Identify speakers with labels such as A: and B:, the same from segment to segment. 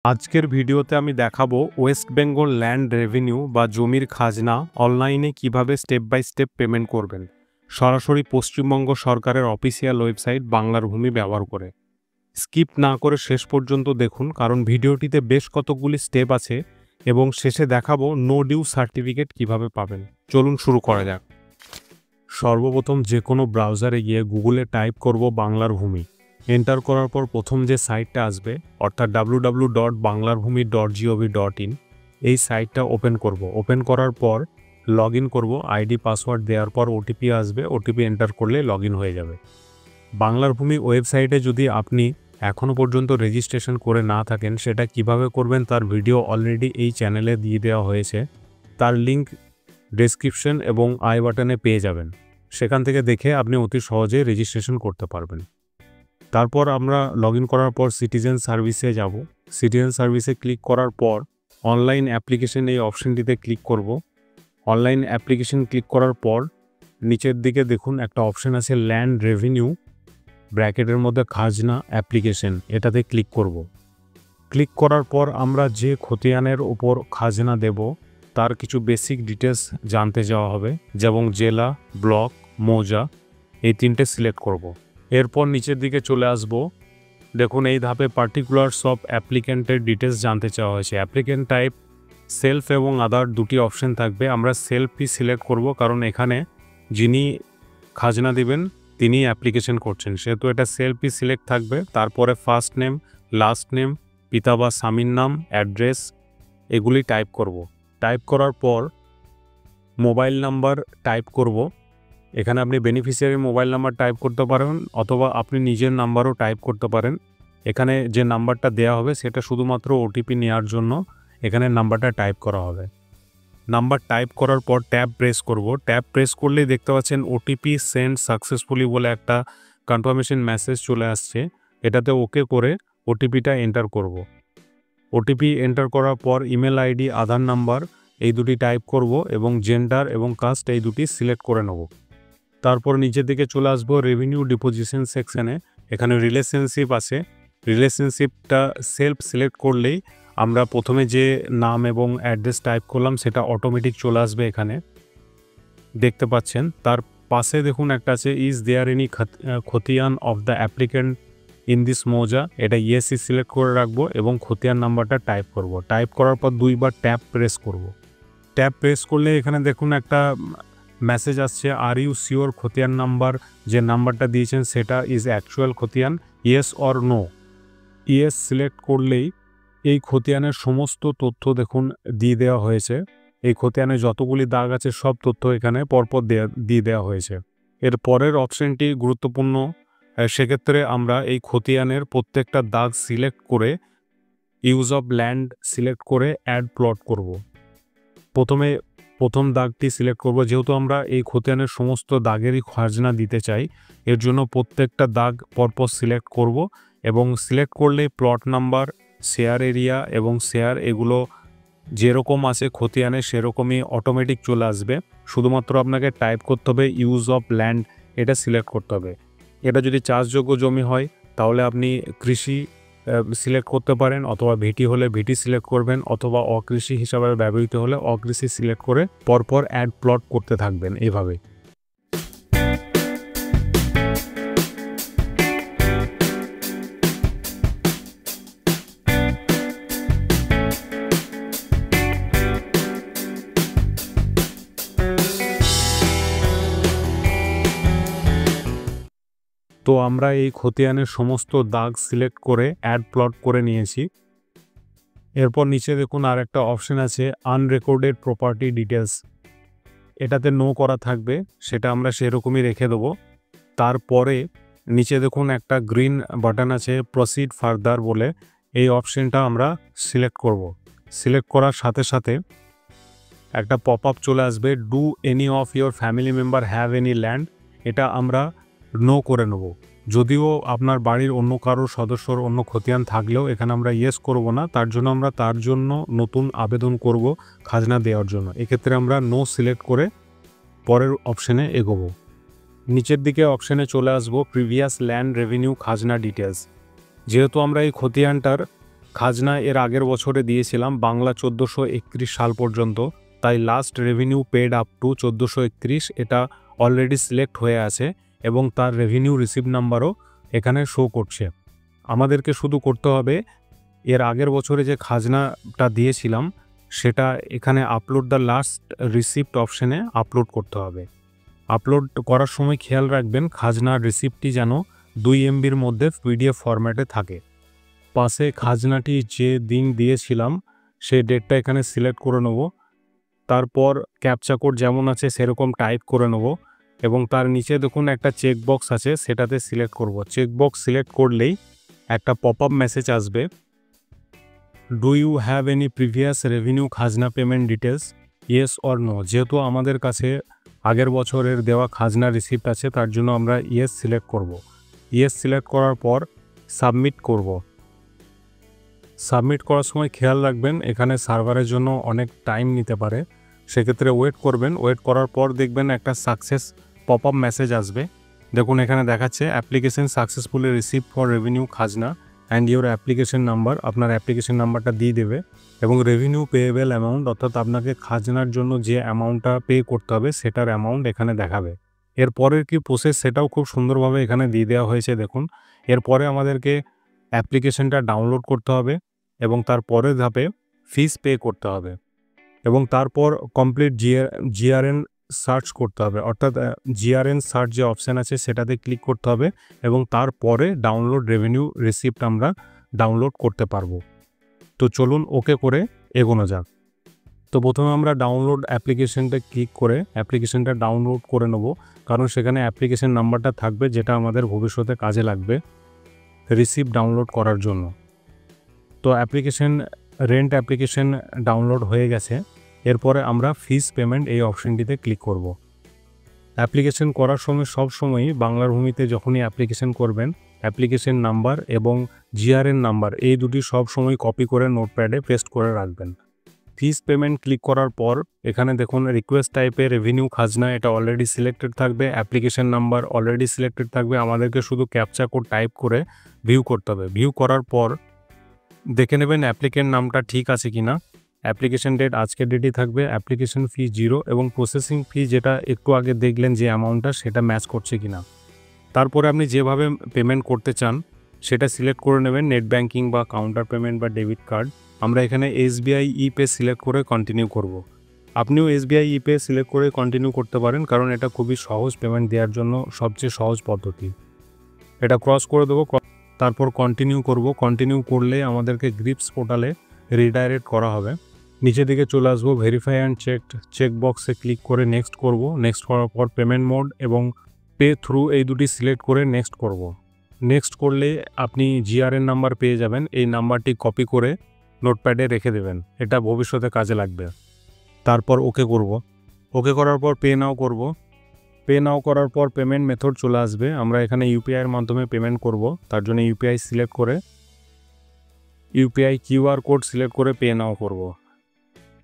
A: আজকের ভিডিওতে আমি দেখাবো ওয়েস্ট বেঙ্গল ল্যান্ড রেভিনিউ বা জমির খাজনা অনলাইনে কিভাবে স্টেপ বাই স্টেপ পেমেন্ট করবেন সরাসরি পশ্চিমবঙ্গ সরকারের অফিসিয়াল ওয়েবসাইট বাংলার ভূমি ব্যবহার করে। স্কিপ না করে শেষ পর্যন্ত দেখুন, কারণ ভিডিওটিতে বেশ কতগুলি স্টেপ আছে এবং শেষে দেখাবো নো ডিউ সার্টিফিকেট কিভাবে পাবেন। চলুন শুরু করা যাক। সর্বপ্রথম যে কোনো ব্রাউজারে গিয়ে গুগলে টাইপ করব বাংলার ভূমি। এন্টার করার পর প্রথম যে সাইটটা আসবে অর্থাৎ www.banglarbhumi.gov.in, এই সাইটটা ওপেন করব। ওপেন করার পর লগ ইন করবো। আইডি পাসওয়ার্ড দেওয়ার পর ওটিপি আসবে, ওটিপি এন্টার করলে লগ ইন হয়ে যাবে। বাংলার ভূমি ওয়েবসাইটে যদি আপনি এখনও পর্যন্ত রেজিস্ট্রেশন করে না থাকেন, সেটা কিভাবে করবেন তার ভিডিও অলরেডি এই চ্যানেলে দিয়ে দেওয়া হয়েছে। তার লিঙ্ক ডেসক্রিপশন এবং আই বাটনে পেয়ে যাবেন। সেখান থেকে দেখে আপনি অতি সহজে রেজিস্ট্রেশন করতে পারবেন। তারপর আমরা লগ ইন করার পর সিটিজেন সার্ভিসে যাব। সিটিজেন সার্ভিসে ক্লিক করার পর অনলাইন অ্যাপ্লিকেশন এই অপশনটিতে ক্লিক করব। অনলাইন অ্যাপ্লিকেশন ক্লিক করার পর নিচের দিকে দেখুন একটা অপশন আছে ল্যান্ড রেভিনিউ ব্র্যাকেটের মধ্যে খাজনা অ্যাপ্লিকেশন, এটাতে ক্লিক করব। ক্লিক করার পর আমরা যে খতিয়ানের উপর খাজনা দেব তার কিছু বেসিক ডিটেলস জানতে যাওয়া হবে, যেমন জেলা, ব্লক, মৌজা, এই তিনটে সিলেক্ট করব। এরপর নিচের দিকে চলে আসব। দেখুন এই ধাপে পার্টিকুলারস অফ অ্যাপ্লিক্যান্টের ডিটেলস জানতে চাওয়া হয়েছে। অ্যাপ্লিক্যান্ট টাইপ সেলফ এবং আদার দুটি অপশন থাকবে। আমরা সেলফই সিলেক্ট করব, কারণ এখানে যিনি খাজনা দিবেন তিনি অ্যাপ্লিকেশন করছেন, সেহেতু এটা সেলফই সিলেক্ট থাকবে। তারপরে ফার্স্ট নেম, লাস্ট নেম, পিতা বা স্বামীর নাম, অ্যাড্রেস, এগুলি টাইপ করব। টাইপ করার পর মোবাইল নাম্বার টাইপ করব। এখানে আপনি বেনিফিশিয়ারি মোবাইল নাম্বার টাইপ করতে পারেন অথবা আপনি নিজের নাম্বারও টাইপ করতে পারেন। এখানে যে নাম্বারটা দেওয়া হবে সেটা শুধুমাত্র ওটিপি নেওয়ার জন্য এখানে নাম্বারটা টাইপ করা হবে। নাম্বার টাইপ করার পর ট্যাব প্রেস করব। ট্যাব প্রেস করলেই দেখতে পাচ্ছেন ওটিপি সেন্ড সাকসেসফুলি বলে একটা কনফার্মেশন মেসেজ চলে আসছে। এটাতে ওকে করে ওটিপিটা এন্টার করব। ওটিপি এন্টার করার পর ইমেল আইডি, আধার নাম্বার এই দুটি টাইপ করব এবং জেন্ডার এবং কাস্ট এই দুটি সিলেক্ট করে নেব। তারপর নিচের দিকে চলে আসবো রেভিনিউ ডিপোজিশন সেকশানে। এখানে রিলেশনশিপ আছে। রিলেশনশিপটা সেলফ সিলেক্ট করলেই আমরা প্রথমে যে নাম এবং অ্যাড্রেস টাইপ করলাম সেটা অটোমেটিক চলে আসবে। এখানে দেখতে পাচ্ছেন তার পাশে দেখুন একটা আছে ইজ দেয়ার এনি খতিয়ান of the applicant in this মৌজা, এটা ইয়েসই সিলেক্ট করে রাখবো এবং খতিয়ান নাম্বারটা টাইপ করব। টাইপ করার পর দুইবার ট্যাব প্রেস করব। ট্যাব প্রেস করলে এখানে দেখুন একটা মেসেজ আসছে আর ইউ শিওর খতিয়ান নাম্বার যে নাম্বারটা দিয়েছেন সেটা ইজ অ্যাকচুয়াল খতিয়ান, yes or no. Yes select করলেই এই খতিয়ানের সমস্ত তথ্য দেখুন দিয়ে দেওয়া হয়েছে। এই খতিয়ানে যতগুলি দাগ আছে সব তথ্য এখানে পরপর দিয়ে দেওয়া হয়েছে। এর পরের অপশনটি গুরুত্বপূর্ণ। সেক্ষেত্রে আমরা এই খতিয়ানের প্রত্যেকটা দাগ সিলেক্ট করে ইউজ অফ ল্যান্ড সিলেক্ট করে অ্যাড প্লট করব। প্রথম দাগটি সিলেক্ট করব। যেহেতু আমরা এই খতিয়ানের সমস্ত দাগেরই খাজনা দিতে চাই, এর জন্য প্রত্যেকটা দাগ পরপর সিলেক্ট করব এবং সিলেক্ট করলে প্লট নাম্বার, শেয়ার এরিয়া এবং শেয়ার এগুলো যেরকম আছে খতিয়ানে সেরকমই অটোমেটিক চলে আসবে। শুধুমাত্র আপনাকে টাইপ করতে হবে ইউজ অফ ল্যান্ড, এটা সিলেক্ট করতে হবে। এটা যদি চাষযোগ্য জমি হয় তাহলে আপনি কৃষি সিলেক্ট করতে পারেন, অথবা ভিটি হলে ভিটি সিলেক্ট করবেন, অথবা অকৃষি হিসাবে ব্যবহৃত হলে অকৃষি সিলেক্ট করে পরপর অ্যাড প্লট করতে থাকবেন এইভাবে। তো আমরা এই খতিয়ানের সমস্ত দাগ সিলেক্ট করে অ্যাড প্লট করে নিয়েছি। এরপর নিচে দেখুন আর একটা অপশন আছে আনরেকর্ডেড প্রপার্টি ডিটেলস, এটাতে নো করা থাকবে, সেটা আমরা সেরকমই রেখে দেবো। তারপরে নিচে দেখুন একটা গ্রিন বাটন আছে প্রসিড ফার্দার বলে, এই অপশনটা আমরা সিলেক্ট করব। সিলেক্ট করার সাথে সাথে একটা পপ আপ চলে আসবে do any of your family member have any land, এটা আমরা নো করে নেব। যদিও আপনার বাড়ির অন্য কারোর সদস্যর অন্য খতিয়ান থাকলেও এখানে আমরা ইয়েস করব না, তার জন্য নতুন আবেদন করব খাজনা দেওয়ার জন্য। এক্ষেত্রে আমরা নো সিলেক্ট করে পরের অপশানে এগোবো। নিচের দিকে অপশানে চলে আসবো প্রিভিয়াস ল্যান্ড রেভিনিউ খাজনা ডিটেলস। যেহেতু আমরা এই খতিয়ানটার খাজনা এর আগের বছরে দিয়েছিলাম বাংলা 1431 সাল পর্যন্ত, তাই last revenue paid up to 1431 এটা অলরেডি সিলেক্ট হয়ে আছে এবং তার রেভিনিউ রিসিভ নাম্বারও এখানে শো করছে। আমাদেরকে শুধু করতে হবে এর আগের বছরে যে খাজনাটা দিয়েছিলাম সেটা এখানে আপলোড দ্য লাস্ট রিসিপ্ট অপশানে আপলোড করতে হবে। আপলোড করার সময় খেয়াল রাখবেন খাজনার রিসিপ্টটি যেন 2 MBর মধ্যে PDF ফরম্যাটে থাকে। পাশে খাজনাটি যে দিন দিয়েছিলাম সেই ডেটটা এখানে সিলেক্ট করে নেব। তারপর ক্যাপচা কোড যেমন আছে সেরকম টাইপ করে নেব এবং তার নিচে দেখুন একটা চেকবক্স আছে, সেটাতে সিলেক্ট করব। চেকবক্স সিলেক্ট করলেই একটা পপ আপ মেসেজ আসবে, do you have any previous revenue khajna payment details, yes or no. যেহেতু আমাদের কাছে আগের বছরের দেওয়া খাজনা রিসিপ্ট আছে তার জন্য আমরা ইয়েস সিলেক্ট করব। ইয়েস সিলেক্ট করার পর সাবমিট করব। সাবমিট করার সময় খেয়াল রাখবেন এখানে সার্ভারের জন্য অনেক টাইম নিতে পারে, সেক্ষেত্রে ওয়েট করবেন। ওয়েট করার পর দেখবেন একটা সাকসেস পপ আপ মেসেজ আসবে। দেখুন এখানে দেখাচ্ছে application successfully receive for revenue খাজনা অ্যান্ড ইউর অ্যাপ্লিকেশন নাম্বার। আপনার অ্যাপ্লিকেশন নাম্বারটা দিয়ে দেবে এবং রেভিনিউ পেয়েবেল অ্যামাউন্ট, অর্থাৎ আপনাকে খাজনার জন্য যে অ্যামাউন্টটা পে করতে হবে সেটার অ্যামাউন্ট এখানে দেখাবে। এরপরের কি প্রসেস সেটাও খুব সুন্দরভাবে এখানে দিয়ে দেওয়া হয়েছে। দেখুন এরপরে আমাদেরকে অ্যাপ্লিকেশনটা ডাউনলোড করতে হবে এবং তার পরের ধাপে ফিস পে করতে হবে এবং তারপর কমপ্লিট জিআরএন সার্চ করতে হবে, অর্থাৎ জিআরএন সার্চ যে অপশান আছে সেটাতে ক্লিক করতে হবে এবং তারপরে ডাউনলোড রেভিনিউ রিসিপ্ট আমরা ডাউনলোড করতে পারবো। তো চলুন ওকে করে এগোনো যাক। তো প্রথমে আমরা ডাউনলোড অ্যাপ্লিকেশনটা ক্লিক করে অ্যাপ্লিকেশনটা ডাউনলোড করে নেব, কারণ সেখানে অ্যাপ্লিকেশন নাম্বারটা থাকবে যেটা আমাদের ভবিষ্যতে কাজে লাগবে রিসিপ্ট ডাউনলোড করার জন্য। তো রেন্ট অ্যাপ্লিকেশন ডাউনলোড হয়ে গেছে। এরপরে আমরা ফিস পেমেন্ট এই অপশানটিতে ক্লিক করব। অ্যাপ্লিকেশন করার সময় সবসময়ই বাংলার ভূমিতে যখনই অ্যাপ্লিকেশন করবেন অ্যাপ্লিকেশন নাম্বার এবং জিআরএন নাম্বার এই দুটি সবসময় কপি করে নোটপ্যাডে পেস্ট করে রাখবেন। ফিস পেমেন্ট ক্লিক করার পর এখানে দেখুন রিকোয়েস্ট টাইপে রেভিনিউ খাজনা এটা অলরেডি সিলেক্টেড থাকবে, অ্যাপ্লিকেশন নাম্বার অলরেডি সিলেক্টেড থাকবে। আমাদেরকে শুধু ক্যাপচা কোড টাইপ করে ভিউ করতে হবে। ভিউ করার পর দেখে নেবেন অ্যাপ্লিকেন্ট নামটা ঠিক আছে কিনা। অ্যাপ্লিকেশন ডেট আজকের ডেটই থাকবে, অ্যাপ্লিকেশন ফি 0 এবং প্রসেসিং ফি যেটা একটু আগে দেখলেন যে অ্যামাউন্টটা সেটা ম্যাচ করছে কিনা। তারপরে আপনি যেভাবে পেমেন্ট করতে চান সেটা সিলেক্ট করে নেবেন, নেট ব্যাঙ্কিং বা কাউন্টার পেমেন্ট বা ডেবিট কার্ড। আমরা এখানে SBI ইপে সিলেক্ট করে কন্টিনিউ করব। আপনিও SBI ইপে সিলেক্ট করে কন্টিনিউ করতে পারেন, কারণ এটা খুবই সহজ, পেমেন্ট দেওয়ার জন্য সবচেয়ে সহজ পদ্ধতি। এটা ক্রস করে দেবো, তারপর কন্টিনিউ করব। কন্টিনিউ করলে আমাদেরকে গ্রিপস পোর্টালে রিডাইরেক্ট করা হবে। নিচের দিকে চলে আসবো, ভেরিফাই অ্যান্ড চেক বক্সে ক্লিক করে নেক্সট করব। নেক্সট করার পর পেমেন্ট মোড এবং পে থ্রু এই দুটি সিলেক্ট করে নেক্সট করব। নেক্সট করলে আপনি জিআরএন নাম্বার পেয়ে যাবেন, এই নাম্বারটি কপি করে নোটপ্যাডে রেখে দেবেন, এটা ভবিষ্যতে কাজে লাগবে। তারপর ওকে করব। ওকে করার পর পে নাও করব। পে নাও করার পর পেমেন্ট মেথড চলে আসবে। আমরা এখানে ইউপিআইয়ের মাধ্যমে পেমেন্ট করব, তার জন্য ইউপিআই সিলেক্ট করে ইউপিআই কিউআর কোড সিলেক্ট করে পে নাও করব।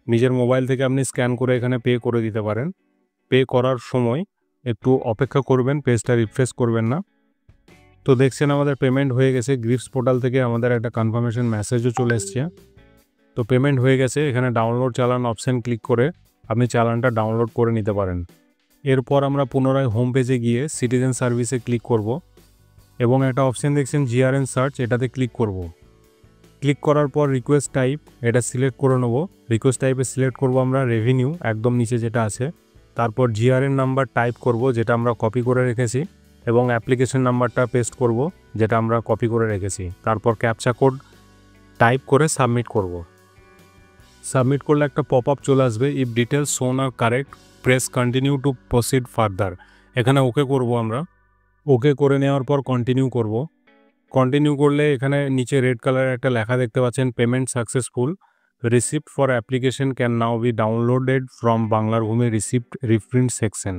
A: নিজের মোবাইল থেকে আপনি স্ক্যান করে এখানে পে করে দিতে পারেন। পে করার সময় একটু অপেক্ষা করবেন, পেজটা রিফ্রেশ করবেন না। তো দেখছেন আমাদের পেমেন্ট হয়ে গেছে। গ্রিপস পোর্টাল থেকে আমাদের একটা কনফার্মেশন মেসেজও চলে এসছে। তো পেমেন্ট হয়ে গেছে। এখানে ডাউনলোড চালান অপশান ক্লিক করে আপনি চালানটা ডাউনলোড করে নিতে পারেন। এরপর আমরা পুনরায় হোম পেজে গিয়ে সিটিজেন সার্ভিসে ক্লিক করব এবং একটা অপশান দেখছেন জিআরএন সার্চ, এটাতে ক্লিক করব। ক্লিক করার পর রিকোয়েস্ট টাইপ এটা সিলেক্ট করে নেব। রিকোয়েস্ট টাইপে সিলেক্ট করব আমরা রেভিনিউ, একদম নিচে যেটা আছে। তারপর জিআরএন নাম্বার টাইপ করব যেটা আমরা কপি করে রেখেছি এবং অ্যাপ্লিকেশন নাম্বারটা পেস্ট করব যেটা আমরা কপি করে রেখেছি। তারপর ক্যাপচা কোড টাইপ করে সাবমিট করব। সাবমিট করলে একটা পপ আপ চলে আসবে, if details shown are correct press continue to proceed further. এখানে ওকে করব আমরা। ওকে করে নেওয়ার পর কন্টিনিউ করব। কন্টিনিউ করলে এখানে নিচে রেড কালারের একটা লেখা দেখতে পাচ্ছেন, payment successful, receipt for application can now B downloaded from বাংলার ভূমি রিসিপ্ট রিপ্রিন্ট সেকশন।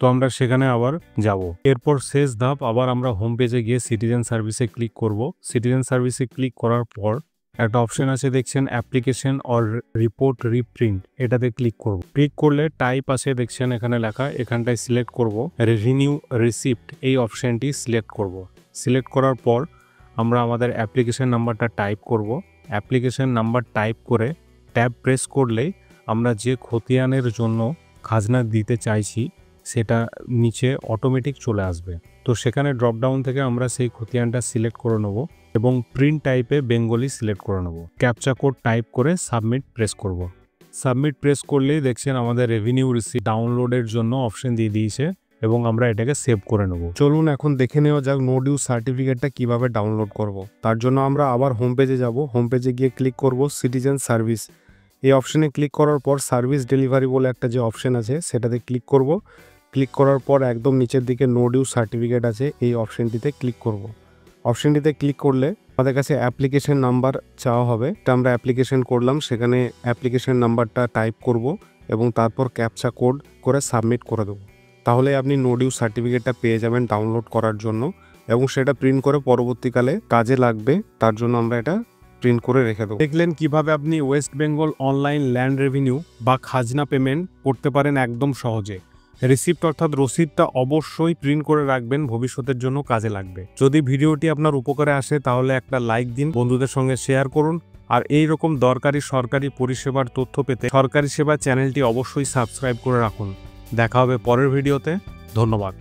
A: তো আমরা সেখানে আবার যাব। এরপর শেষ ধাপ, আবার আমরা হোম পেজে গিয়ে সিটিজেন সার্ভিসে ক্লিক করব। সিটিজেন সার্ভিসে ক্লিক করার পর একটা অপশন আছে দেখছেন অ্যাপ্লিকেশন অর রিপোর্ট রিপ্রিন্ট, এটাতে ক্লিক করব। ক্লিক করলে টাইপ আছে দেখছেন এখানে লেখা, এখানটায় সিলেক্ট করব রেভিনিউ রিসিপ্ট, এই অপশানটি সিলেক্ট করব। সিলেক্ট করার পর আমরা আমাদের অ্যাপ্লিকেশন নাম্বারটা টাইপ করব অ্যাপ্লিকেশন নাম্বার টাইপ করে ট্যাব প্রেস করলেই আমরা যে খতিয়ানের জন্য খাজনা দিতে চাইছি সেটা নিচে অটোমেটিক চলে আসবে। তো সেখানে ড্রপডাউন থেকে আমরা সেই খতিয়ানটা সিলেক্ট করে নেব এবং প্রিন্ট টাইপে বেঙ্গলি সিলেক্ট করে নেব। ক্যাপচা কোড টাইপ করে সাবমিট প্রেস করব। সাবমিট প্রেস করলেই দেখছেন আমাদের রেভিনিউ রিসিপ্ট ডাউনলোডের জন্য অপশন দিয়ে দিয়েছে এবং আমরা এটাকে সেভ করে নেব। চলুন এখন দেখে নেওয়া যাক নো ডিউ সার্টিফিকেটটা কিভাবে ডাউনলোড করব। তার জন্য আমরা আবার হোম পেজে যাব। হোম পেজে গিয়ে ক্লিক করব সিটিজেন সার্ভিস। এই অপশনে ক্লিক করার পর সার্ভিস ডেলিভারি বলে একটা যে অপশন আছে সেটাতে ক্লিক করব। ক্লিক করার পর একদম নিচের দিকে নো ডিউ সার্টিফিকেট আছে, এই অপশনটিতে ক্লিক করব। অপশনটিতে ক্লিক করলে আমাদের কাছে অ্যাপ্লিকেশন নাম্বার চাওয়া হবে। এটা আমরা অ্যাপ্লিকেশন করলাম, সেখানে অ্যাপ্লিকেশন নাম্বারটা টাইপ করব এবং তারপর ক্যাপচা কোড করে সাবমিট করে দেবো। তাহলে আপনি নো ডিউ সার্টিফিকেটটা পেয়ে যাবেন ডাউনলোড করার জন্য এবং সেটা প্রিন্ট করে পরবর্তীকালে কাজে লাগবে। তার জন্য আমরা এটা প্রিন্ট করে রেখে দেবো। দেখলেন কিভাবে আপনি West Bengal online land revenue বা খাজনা পেমেন্ট করতে পারেন একদম সহজে। রিসিপ্ট অর্থাৎ রসিদটা অবশ্যই প্রিন্ট করে রাখবেন, ভবিষ্যতের জন্য কাজে লাগবে। যদি ভিডিওটি আপনার উপকারে আসে তাহলে একটা লাইক দিন, বন্ধুদের সঙ্গে শেয়ার করুন। আর এই রকম দরকারি সরকারি পরিষেবার তথ্য পেতে সরকারি সেবা চ্যানেলটি অবশ্যই সাবস্ক্রাইব করে রাখুন। দেখা হবে পরের ভিডিওতে। ধন্যবাদ।